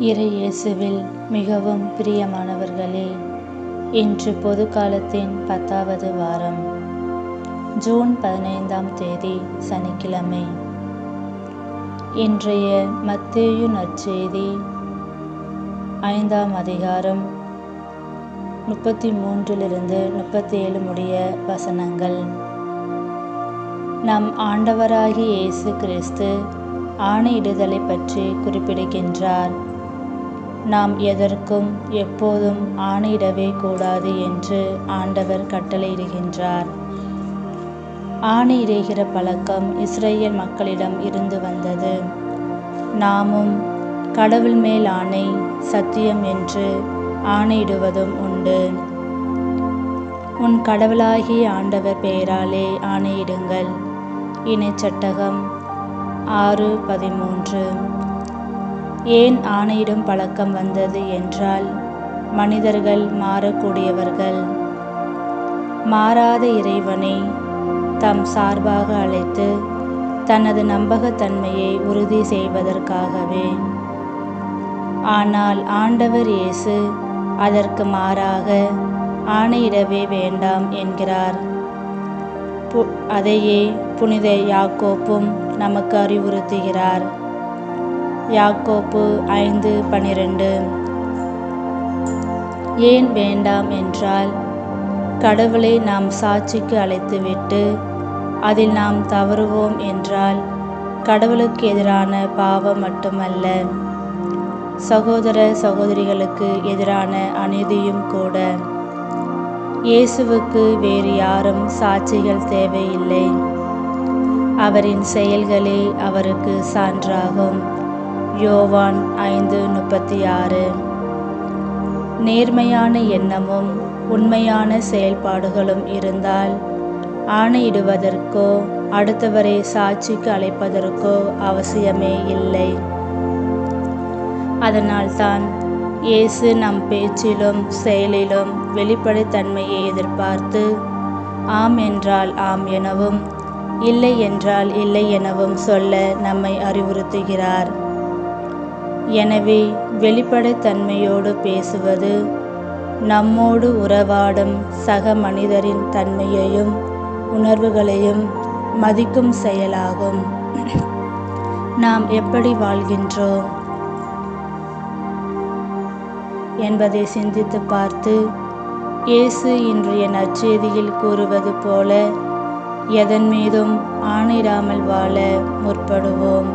இறை இயேசுவில் மிகவும் பிரியமானவர்களே, இன்று பொது காலத்தின் 10வது வாரம், ஜூன் 15ஆம் தேதி சனிக்கிழமை. இன்றைய மத்தேயு நற்செய்தி 5ஆம் அதிகாரம் 33 37 முடிய வசனங்கள். நம் ஆண்டவராகிய இயேசு கிறிஸ்து ஆணையிடுதலை பற்றி குறிப்பிடுகின்றார். நாம் எதற்கும் எப்போதும் ஆணையிடவே கூடாது என்று ஆண்டவர் கட்டளையிடுகின்றார். ஆணையிடுகிற பழக்கம் இஸ்ரேல் மக்களிடம் இருந்து வந்தது. நாமும் கடவுள் மேல் ஆணை, சத்தியம் என்று ஆணையிடுவதும் உண்டு. உன் கடவுளாகிய ஆண்டவர் பெயராலே ஆணையிடுங்கள். இணைச்சட்டகம் 6:13. ஏன் ஆணையிடும் பழக்கம் வந்தது என்றால், மனிதர்கள் மாறக்கூடியவர்கள். மாறாத இறைவனை தம் சார்பாக அழைத்து தனது நம்பகத்தன்மையை உறுதி செய்வதற்காகவே. ஆனால் ஆண்டவர் இயேசு அதற்கு மாறாக ஆணையிடவே வேண்டாம் என்கிறார். அதையே புனித யாக்கோப்பும் நமக்கு அறிவுறுத்துகிறார். யாக்கோப்பு 5:12. ஏன் வேண்டாம் என்றால், கடவுளை நாம் சாட்சிக்கு அழைத்துவிட்டு அதில் நாம் தவறுவோம் என்றால் கடவுளுக்கு எதிரான பாவம் மட்டுமல்ல, சகோதர சகோதரிகளுக்கு எதிரான அநீதியும் கூட. இயேசுவுக்கு வேறு யாரும் சாட்சிகள் தேவையில்லை. அவரின் செயல்களே அவருக்கு சான்றாகும். யோவான் 5:36. நேர்மையான எண்ணமும் உண்மையான செயல்பாடுகளும் இருந்தால் ஆணையிடுவதற்கோ அடுத்தவரை சாட்சிக்கு அழைப்பதற்கோ அவசியமே இல்லை. அதனால்தான் இயேசு நம் பேச்சிலும் செயலிலும் வெளிப்படைத்தன்மையை எதிர்பார்த்து ஆம் என்றால் ஆம் எனவும் இல்லை என்றால் இல்லை எனவும் சொல்ல நம்மை அறிவுறுத்துகிறார். எனவே வெளிப்படைத்தன்மையோடு பேசுவது நம்மோடு உறவாடும் சக மனிதரின் தன்மையையும் உணர்வுகளையும் மதிக்கும் செயலாகும். நாம் எப்படி வாழ்கின்றோம் என்பதை சிந்தித்து பார்த்து, இயேசு இன்றைய நற்செய்தியில் கூறுவது போல எதன் மீதும் ஆணையிடாமல் வாழ முற்படுவோம்.